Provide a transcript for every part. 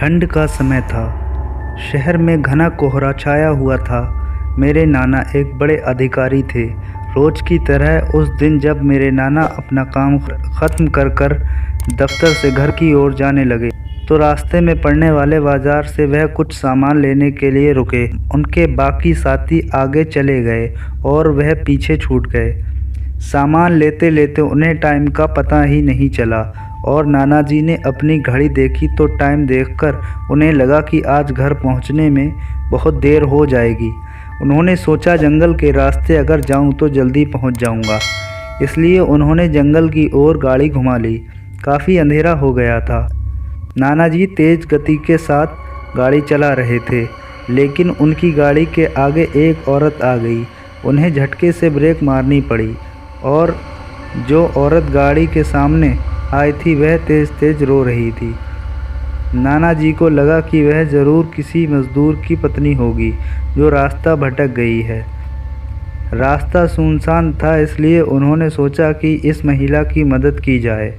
ठंड का समय था। शहर में घना कोहरा छाया हुआ था। मेरे नाना एक बड़े अधिकारी थे। रोज की तरह उस दिन जब मेरे नाना अपना काम ख़त्म कर दफ्तर से घर की ओर जाने लगे तो रास्ते में पड़ने वाले बाजार से वह कुछ सामान लेने के लिए रुके। उनके बाकी साथी आगे चले गए और वह पीछे छूट गए। सामान लेते लेते उन्हें टाइम का पता ही नहीं चला और नाना जी ने अपनी घड़ी देखी तो टाइम देखकर उन्हें लगा कि आज घर पहुंचने में बहुत देर हो जाएगी। उन्होंने सोचा जंगल के रास्ते अगर जाऊं तो जल्दी पहुंच जाऊंगा, इसलिए उन्होंने जंगल की ओर गाड़ी घुमा ली। काफ़ी अंधेरा हो गया था। नाना जी तेज़ गति के साथ गाड़ी चला रहे थे, लेकिन उनकी गाड़ी के आगे एक औरत आ गई। उन्हें झटके से ब्रेक मारनी पड़ी और जो औरत गाड़ी के सामने आई थी वह तेज़ तेज़ रो रही थी। नाना जी को लगा कि वह ज़रूर किसी मज़दूर की पत्नी होगी जो रास्ता भटक गई है। रास्ता सुनसान था, इसलिए उन्होंने सोचा कि इस महिला की मदद की जाए।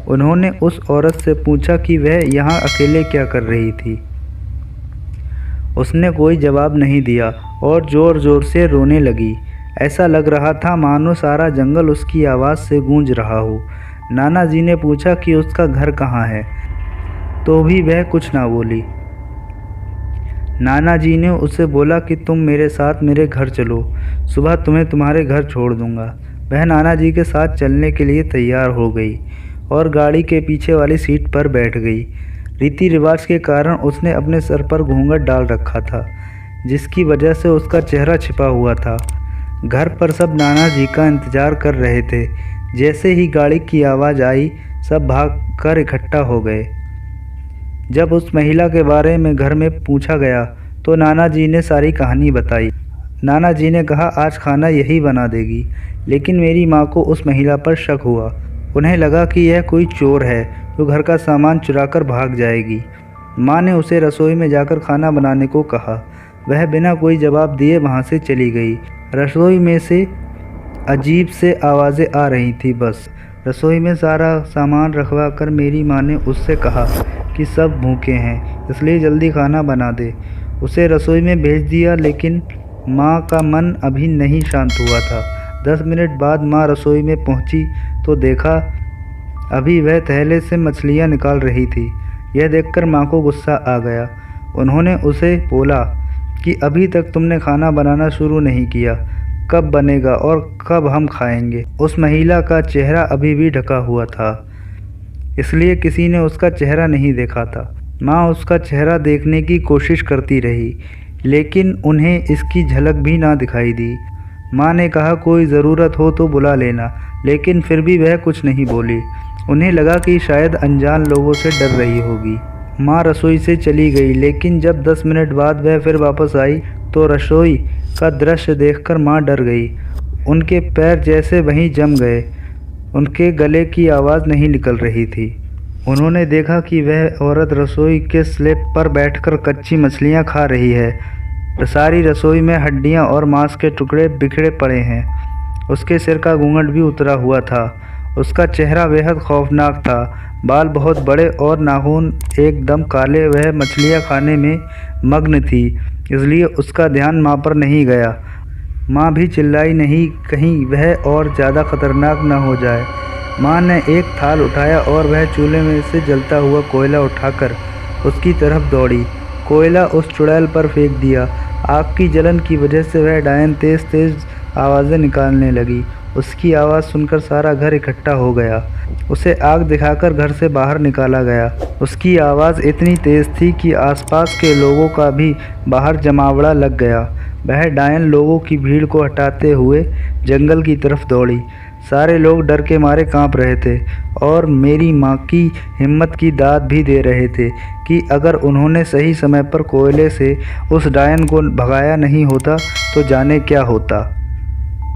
उन्होंने उस औरत से पूछा कि वह यहाँ अकेले क्या कर रही थी। उसने कोई जवाब नहीं दिया और ज़ोर ज़ोर से रोने लगी। ऐसा लग रहा था मानो सारा जंगल उसकी आवाज़ से गूंज रहा हो। नाना जी ने पूछा कि उसका घर कहाँ है, तो भी वह कुछ ना बोली। नाना जी ने उसे बोला कि तुम मेरे साथ मेरे घर चलो, सुबह तुम्हें तुम्हारे घर छोड़ दूंगा। वह नाना जी के साथ चलने के लिए तैयार हो गई और गाड़ी के पीछे वाली सीट पर बैठ गई। रीति रिवाज के कारण उसने अपने सर पर घूंघट डाल रखा था, जिसकी वजह से उसका चेहरा छिपा हुआ था। घर पर सब नाना जी का इंतज़ार कर रहे थे। जैसे ही गाड़ी की आवाज़ आई, सब भागकर इकट्ठा हो गए। जब उस महिला के बारे में घर में पूछा गया तो नाना जी ने सारी कहानी बताई। नाना जी ने कहा आज खाना यही बना देगी, लेकिन मेरी माँ को उस महिला पर शक हुआ। उन्हें लगा कि यह कोई चोर है जो घर का सामान चुराकर भाग जाएगी। माँ ने उसे रसोई में जाकर खाना बनाने को कहा। वह बिना कोई जवाब दिए वहाँ से चली गई। रसोई में से अजीब से आवाज़ें आ रही थी। बस रसोई में सारा सामान रखवा कर मेरी माँ ने उससे कहा कि सब भूखे हैं, इसलिए जल्दी खाना बना दे। उसे रसोई में भेज दिया, लेकिन माँ का मन अभी नहीं शांत हुआ था। 10 मिनट बाद माँ रसोई में पहुँची तो देखा अभी वह थैले से मछलियाँ निकाल रही थी। यह देखकर माँ को गुस्सा आ गया। उन्होंने उसे बोला कि अभी तक तुमने खाना बनाना शुरू नहीं किया, कब बनेगा और कब हम खाएंगे। उस महिला का चेहरा अभी भी ढका हुआ था, इसलिए किसी ने उसका चेहरा नहीं देखा था। माँ उसका चेहरा देखने की कोशिश करती रही, लेकिन उन्हें इसकी झलक भी ना दिखाई दी। माँ ने कहा कोई ज़रूरत हो तो बुला लेना, लेकिन फिर भी वह कुछ नहीं बोली। उन्हें लगा कि शायद अनजान लोगों से डर रही होगी। माँ रसोई से चली गई, लेकिन जब 10 मिनट बाद वह फिर वापस आई तो रसोई का दृश्य देखकर माँ डर गई। उनके पैर जैसे वहीं जम गए। उनके गले की आवाज़ नहीं निकल रही थी। उन्होंने देखा कि वह औरत रसोई के स्लैब पर बैठकर कच्ची मछलियाँ खा रही है। सारी रसोई में हड्डियाँ और मांस के टुकड़े बिखरे पड़े हैं। उसके सिर का घूंघट भी उतरा हुआ था। उसका चेहरा बेहद खौफनाक था। बाल बहुत बड़े और नाखून एकदम काले। वह मछलियाँ खाने में मग्न थी, इसलिए उसका ध्यान माँ पर नहीं गया। माँ भी चिल्लाई नहीं, कहीं वह और ज़्यादा खतरनाक न हो जाए। माँ ने एक थाल उठाया और वह चूल्हे में से जलता हुआ कोयला उठाकर उसकी तरफ दौड़ी। कोयला उस चुड़ैल पर फेंक दिया। आग की जलन की वजह से वह डायन तेज़ तेज़ आवाज़ें निकालने लगी। उसकी आवाज़ सुनकर सारा घर इकट्ठा हो गया। उसे आग दिखाकर घर से बाहर निकाला गया। उसकी आवाज़ इतनी तेज़ थी कि आसपास के लोगों का भी बाहर जमावड़ा लग गया। वह डायन लोगों की भीड़ को हटाते हुए जंगल की तरफ दौड़ी। सारे लोग डर के मारे कांप रहे थे और मेरी माँ की हिम्मत की दाद भी दे रहे थे कि अगर उन्होंने सही समय पर कोयले से उस डायन को भगाया नहीं होता तो जाने क्या होता।